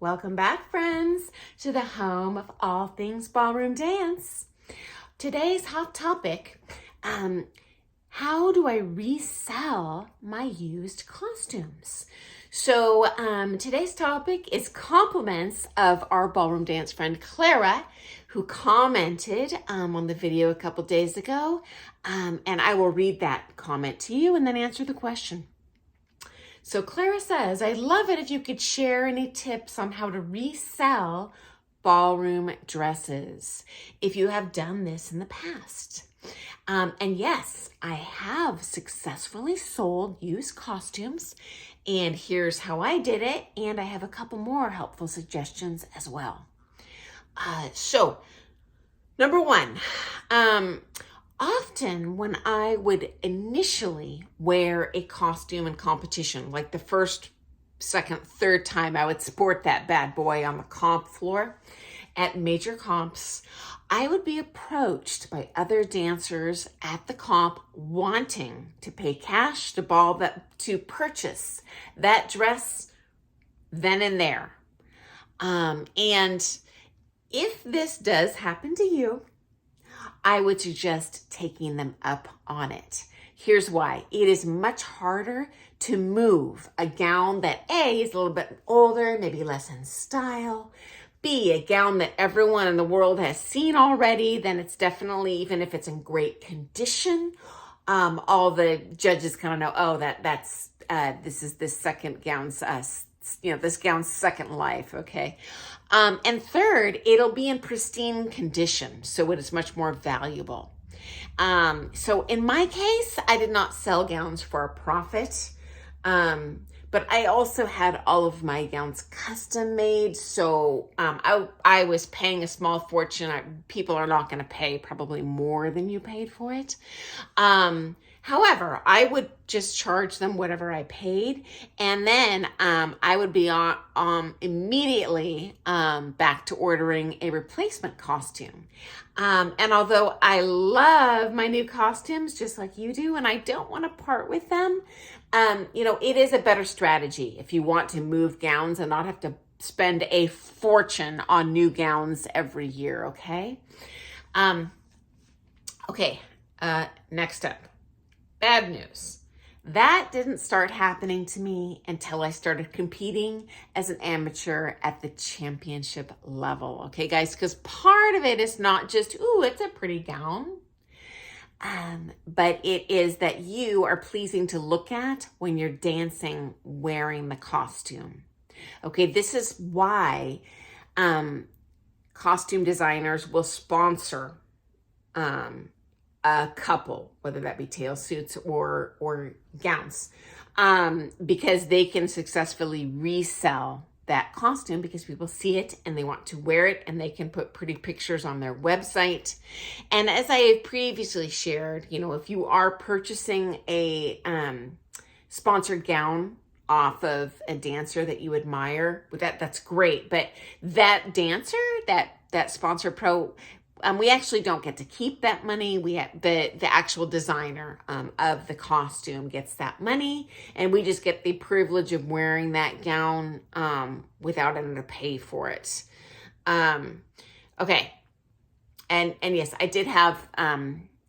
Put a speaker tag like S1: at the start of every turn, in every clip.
S1: Welcome back, friends, to the home of all things ballroom dance. Today's hot topic, how do I resell my used costumes? So today's topic is compliments of our ballroom dance friend, Clara, who commented on the video a couple days ago. And I will read that comment to you and then answer the question. So Clara says, I'd love it if you could share any tips on how to resell ballroom dresses, if you have done this in the past. And yes, I have successfully sold used costumes, and here's how I did it, and I have a couple more helpful suggestions as well. So, number one, often when I would initially wear a costume in competition, like the first, second, third time I would sport that bad boy on the comp floor at major comps, I would be approached by other dancers at the comp wanting to pay cash to purchase that dress then and there. And if this does happen to you, I would suggest taking them up on it. Here's why. It is much harder to move a gown that A, is a little bit older, maybe less in style. B, a gown that everyone in the world has seen already, then it's definitely, even if it's in great condition, all the judges kind of know, oh, this is this second gown's, this gown's second life, okay? And third, it'll be in pristine condition, so it is much more valuable. So in my case, I did not sell gowns for a profit, but I also had all of my gowns custom made, so I was paying a small fortune. People are not going to pay probably more than you paid for it. However, I would just charge them whatever I paid, and then I would be immediately back to ordering a replacement costume. And although I love my new costumes just like you do, and I don't want to part with them, it is a better strategy if you want to move gowns and not have to spend a fortune on new gowns every year, okay? Next up. Bad news. That didn't start happening to me until I started competing as an amateur at the championship level. Okay, guys, because part of it is not just, ooh, it's a pretty gown, but it is that you are pleasing to look at when you're dancing wearing the costume. Okay, this is why costume designers will sponsor a couple, whether that be tail suits or gowns, because they can successfully resell that costume because people see it and they want to wear it, and they can put pretty pictures on their website. And as I have previously shared, if you are purchasing a sponsored gown off of a dancer that you admire, that's great. But that dancer, that sponsor pro, we actually don't get to keep that money. The actual designer of the costume gets that money, and we just get the privilege of wearing that gown without having to pay for it. Okay, and yes, I did have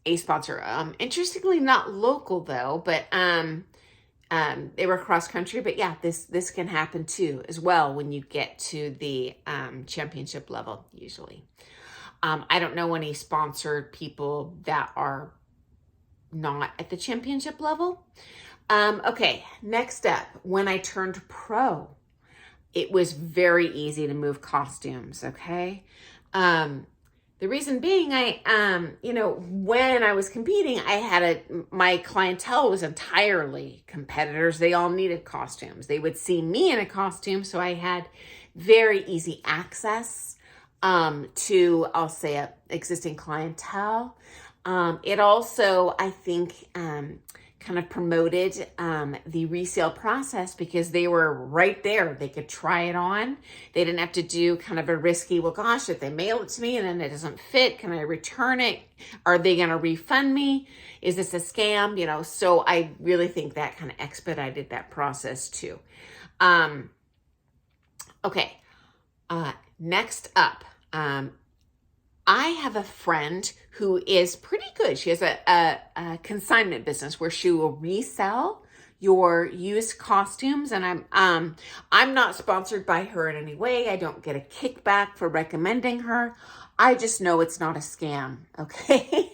S1: a sponsor. Interestingly, not local though, but they were cross country. But yeah, this can happen too as well when you get to the championship level usually. I don't know any sponsored people that are not at the championship level. Okay, next up, when I turned pro, it was very easy to move costumes, okay? The reason being, when I was competing, my clientele was entirely competitors. They all needed costumes. They would see me in a costume, so I had very easy access to, I'll say, a existing clientele. It also, I think, kind of promoted the resale process because they were right there. They could try it on. They didn't have to do kind of a risky, well, gosh, if they mail it to me and then it doesn't fit, can I return it? Are they going to refund me? Is this a scam? So I really think that kind of expedited that process too. Okay. next up, I have a friend who is pretty good. She has a consignment business where she will resell your used costumes, and I'm not sponsored by her in any way. I don't get a kickback for recommending her. I just know it's not a scam, okay?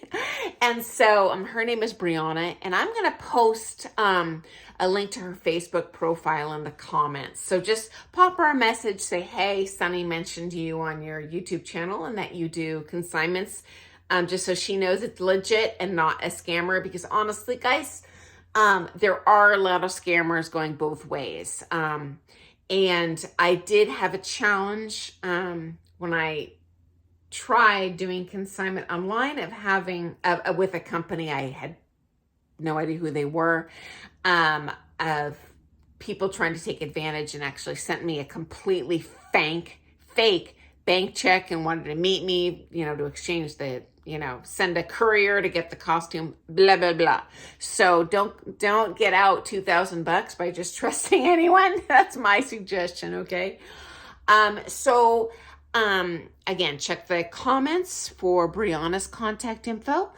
S1: And so her name is BRIANNA, and I'm going to post a link to her Facebook profile in the comments. So just pop her a message, say, hey, Sunny mentioned you on your YouTube channel and that you do consignments, just so she knows it's legit and not a scammer, because honestly, guys, there are a lot of scammers going both ways. And I did have a challenge when I tried doing consignment online of having with a company. I had no idea who they were, of people trying to take advantage and actually sent me a completely fake bank check and wanted to meet me, to exchange the, send a courier to get the costume, blah, blah, blah. So don't get out $2,000 by just trusting anyone. That's my suggestion. Okay. Again, check the comments for BRIANNA's contact info.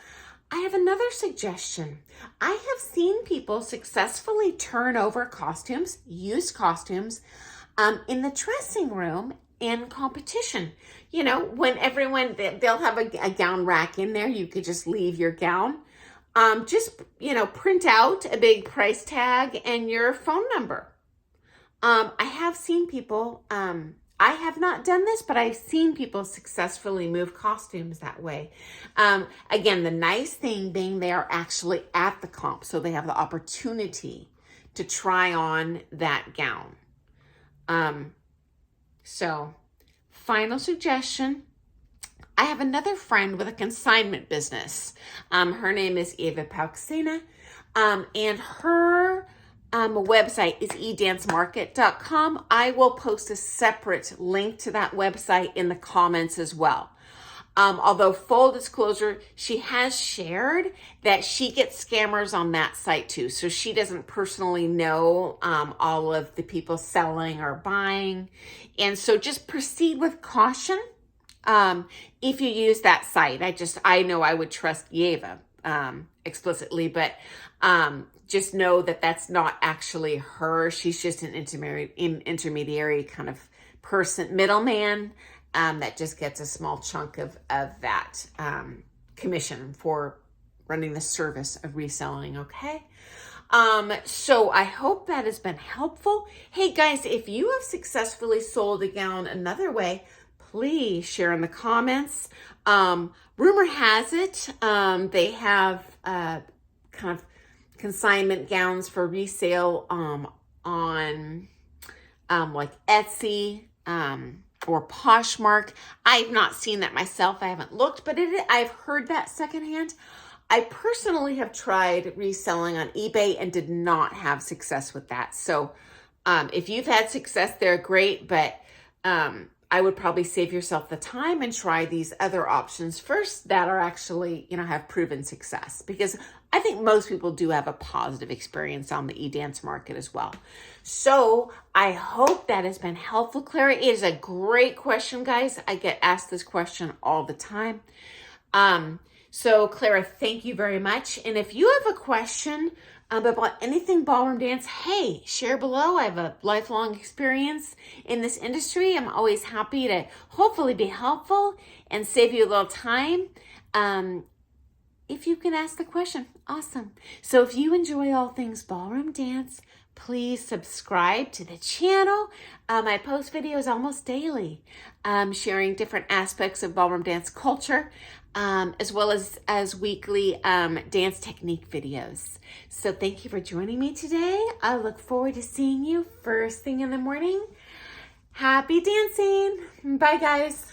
S1: I have another suggestion. I have seen people successfully turn over costumes, used costumes, in the dressing room in competition. When everyone, they'll have a gown rack in there. You could just leave your gown. Just, print out a big price tag and your phone number. I have seen people, I have not done this, but I've seen people successfully move costumes that way. Again, the nice thing being they are actually at the comp, so they have the opportunity to try on that gown. So, final suggestion. I have another friend with a consignment business. Her name is Eva Pauxina, and her website is EDANCEMARKET.com. I will post a separate link to that website in the comments as well. Although full disclosure, she has shared that she gets scammers on that site too. So she doesn't personally know all of the people selling or buying. And so just proceed with caution if you use that site. I know I would trust Eva explicitly, but just know that that's not actually her. She's just an intermediary kind of person, middleman, that just gets a small chunk of that commission for running the service of reselling, okay? So I hope that has been helpful. Hey guys, if you have successfully sold a gown another way, please share in the comments. Rumor has it, they have kind of consignment gowns for resale on like Etsy or Poshmark. I've not seen that myself. I haven't looked, but I've heard that secondhand. I personally have tried reselling on eBay and did not have success with that. So if you've had success there, great, but I would probably save yourself the time and try these other options first that are actually, have proven success, because I think most people do have a positive experience on the e-dance market as well. So I hope that has been helpful, Clara. It is a great question, guys. I get asked this question all the time. So Clara, thank you very much. And if you have a question about anything ballroom dance, hey, share below. I have a lifelong experience in this industry. I'm always happy to hopefully be helpful and save you a little time. If you can ask the question, awesome. So if you enjoy all things ballroom dance, please subscribe to the channel. I post videos almost daily, sharing different aspects of ballroom dance culture, as well as weekly dance technique videos. So thank you for joining me today. I look forward to seeing you first thing in the morning. Happy dancing. Bye, guys.